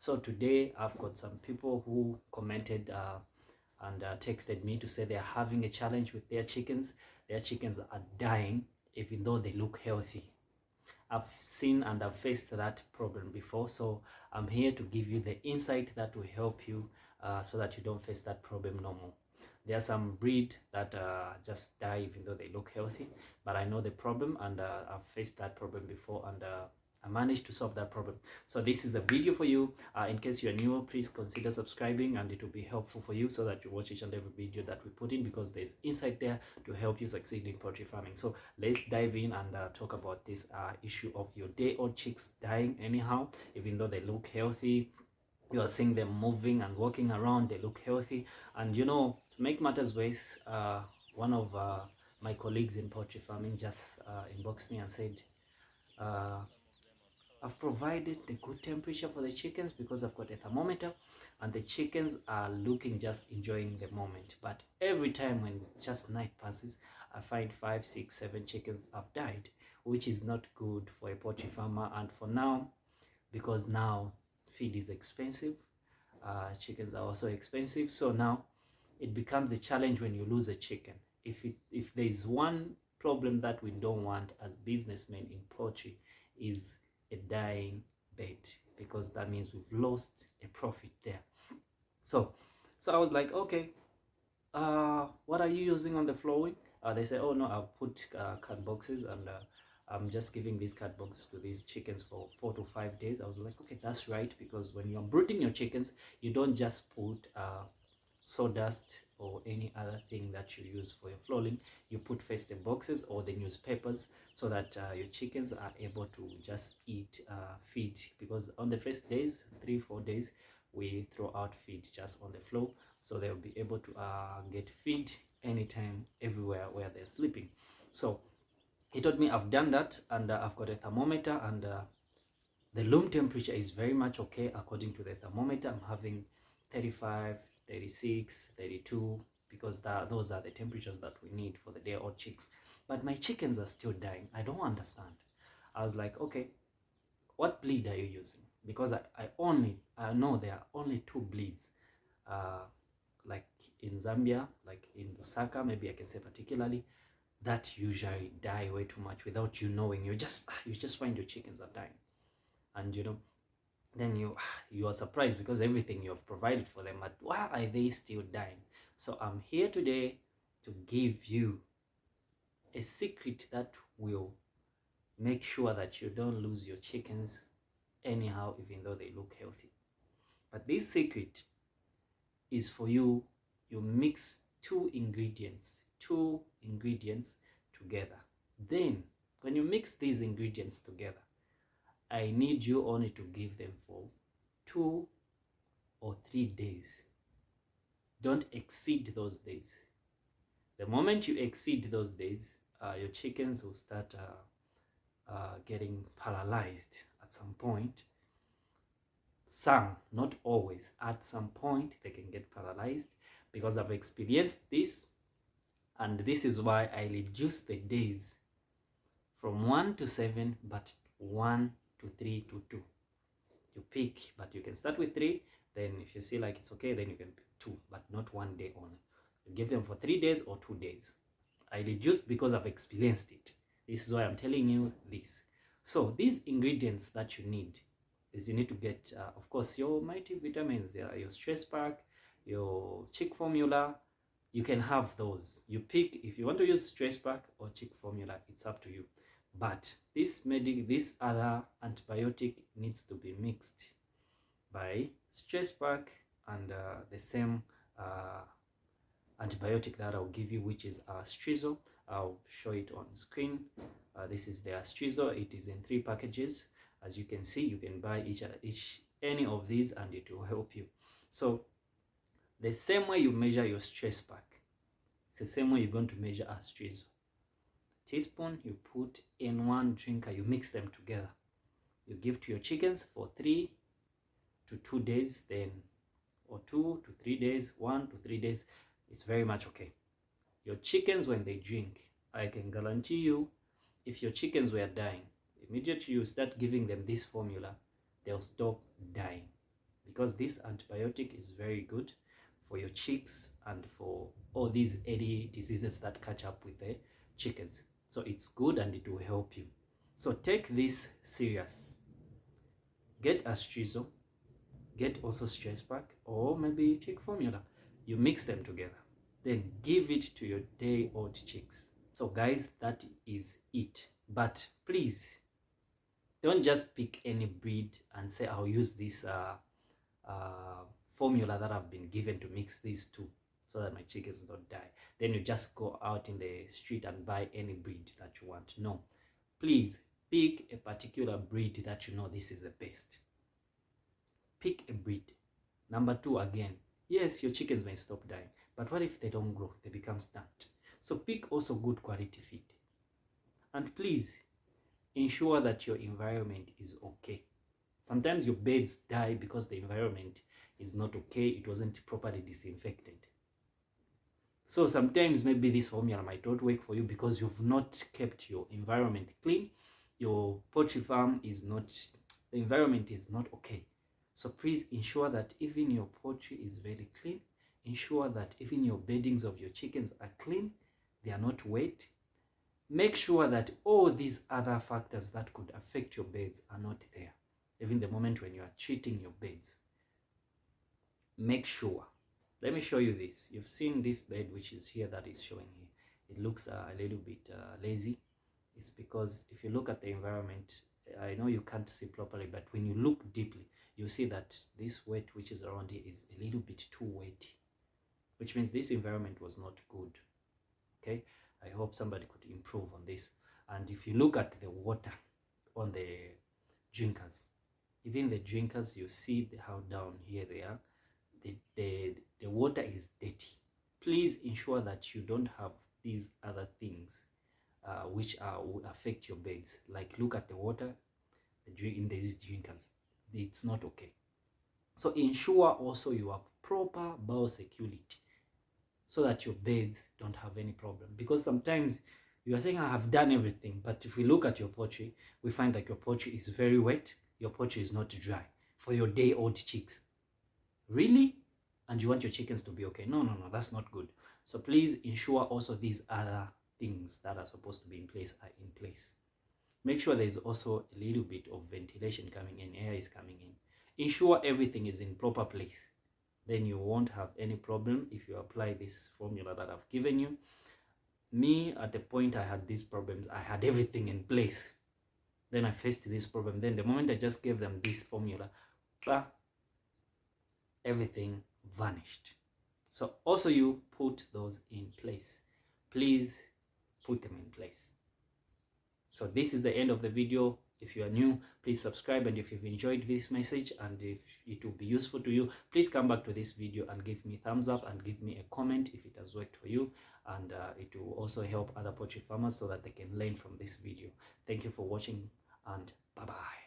So today I've got some people who commented and texted me to say they're having a challenge with their chickens. Their chickens are dying even though they look healthy. I've seen and I've faced that problem before, so I'm here to give you the insight that will help you so that you don't face that problem no more. There are some breed that just die even though they look healthy, but I know the problem and I've faced that problem before, and I managed to solve that problem. So this is the video for you. In case you're new, please consider subscribing, and it will be helpful for you so that you watch each and every video that we put in, because there's insight there to help you succeed in poultry farming. So let's dive in and talk about this issue of your day-old chicks dying anyhow, even though they look healthy. You are seeing them moving and walking around, they look healthy. And you know, to make matters worse, one of my colleagues in poultry farming just inboxed me and said, uh, I've provided the good temperature for the chickens because I've got a thermometer, and the chickens are looking just enjoying the moment. But every time when just night passes, I find 5, 6, 7 chickens have died, which is not good for a poultry farmer. And for now, because now feed is expensive, chickens are also expensive. So now it becomes a challenge when you lose a chicken. If there is one problem that we don't want as businessmen in poultry, is a dying bed, because that means we've lost a profit there. So I was like, okay, what are you using on the flooring? They say, oh no, I'll put card boxes, and I'm just giving these card boxes to these chickens for 4 to 5 days. I was like, okay, that's right, because when you're brooding your chickens, you don't just put sawdust or any other thing that you use for your flooring. You put first the boxes or the newspapers, so that your chickens are able to just eat feed, because on the first days, 3-4 days, we throw out feed just on the floor, so they'll be able to get feed anytime, everywhere where they're sleeping. So he told me I've done that, and I've got a thermometer, and the room temperature is very much okay according to the thermometer. I'm having 35, 36, 32, because those are the temperatures that we need for the day-old chicks. But my chickens are still dying. I don't understand. I was like, okay, what bleed are you using? Because I know there are only 2 bleeds. Like in Zambia, like in Lusaka, maybe I can say particularly, that usually die way too much without you knowing. You just find your chickens are dying, and you know, then you are surprised because everything you have provided for them, but why are they still dying? So I'm here today to give you a secret that will make sure that you don't lose your chickens anyhow, even though they look healthy. But this secret is for you. You mix two ingredients together. Then when you mix these ingredients together, I need you only to give them for 2 or 3 days. Don't exceed those days. The moment you exceed those days, your chickens will start getting paralyzed at some point. Some, not always, at some point they can get paralyzed, because I've experienced this, and this is why I reduce the days from 1 to 7, but 1 to 3 to 2. You pick, but you can start with 3. Then if you see like it's okay, then you can pick 2, but not 1 day only. You give them for 3 days or 2 days. I reduced because I've experienced it. This is why I'm telling you this. So these ingredients that you need is, you need to get, of course, your multivitamins, your stress pack, your chick formula. You can have those. You pick if you want to use stress pack or chick formula. It's up to you. But this other antibiotic needs to be mixed by stress pack and the same antibiotic that I'll give you, which is Strizo. I'll show it on screen. This is the Strizo. It is in 3 packages. As you can see, you can buy any of these and it will help you. So the same way you measure your stress pack, it's the same way you're going to measure Strizo. Teaspoon you put in 1 drinker, you mix them together. You give to your chickens for 3 to 2 days, then, or 2 to 3 days, 1 to 3 days. It's very much okay. Your chickens, when they drink, I can guarantee you, if your chickens were dying, immediately you start giving them this formula, they'll stop dying. because this antibiotic is very good for your chicks and for all these early diseases that catch up with the chickens. So it's good and it will help you. So take this serious. Get a strizzle, get also stress pack, or maybe chick formula. You mix them together, then give it to your day-old chicks. So guys, that is it. But please don't just pick any breed and say I'll use this formula that I've been given to mix these two so that my chickens don't die. Then you just go out in the street and buy any breed that you want. No, please pick a particular breed that you know this is the best. Pick a breed. Number two, again, yes, your chickens may stop dying, but what if they don't grow? They become stumped. So pick also good quality feed. And please ensure that your environment is okay. Sometimes your birds die because the environment is not okay. It wasn't properly disinfected. So sometimes maybe this formula might not work for you because you've not kept your environment clean. Your poultry farm is not, the environment is not okay. So please ensure that even your poultry is very clean. Ensure that even your beddings of your chickens are clean. They are not wet. Make sure that all these other factors that could affect your birds are not there. Even the moment when you are treating your birds. Make sure. Let me show you this. You've seen this bed which is here that is showing here. It looks a little bit lazy. It's because if you look at the environment, I know you can't see properly, but when you look deeply, you see that this wet which is around here is a little bit too wet, which means this environment was not good. Okay, I hope somebody could improve on this. And if you look at the water on the drinkers, even the drinkers, you see how down here they are. The water is dirty. Please ensure that you don't have these other things which will affect your beds. Like look at the water in these drinkers. It's not okay. So ensure also you have proper biosecurity so that your beds don't have any problem. Because sometimes you are saying I have done everything, but if we look at your poultry, we find that your poultry is very wet, your poultry is not dry for your day-old chicks. Really? And you want your chickens to be okay? No, that's not good. So please ensure also these other things that are supposed to be in place are in place. Make sure there's also a little bit of ventilation coming in, air is coming in. Ensure everything is in proper place. Then you won't have any problem if you apply this formula that I've given you. Me, at the point I had these problems, I had everything in place. Then I faced this problem. Then the moment I just gave them this formula, everything vanished. So also you put those in place. Please put them in place. So this is the end of the video. If you are new, please subscribe, and if you've enjoyed this message and if it will be useful to you, please come back to this video and give me a thumbs up and give me a comment if it has worked for you, and it will also help other poultry farmers so that they can learn from this video. Thank you for watching, and bye-bye.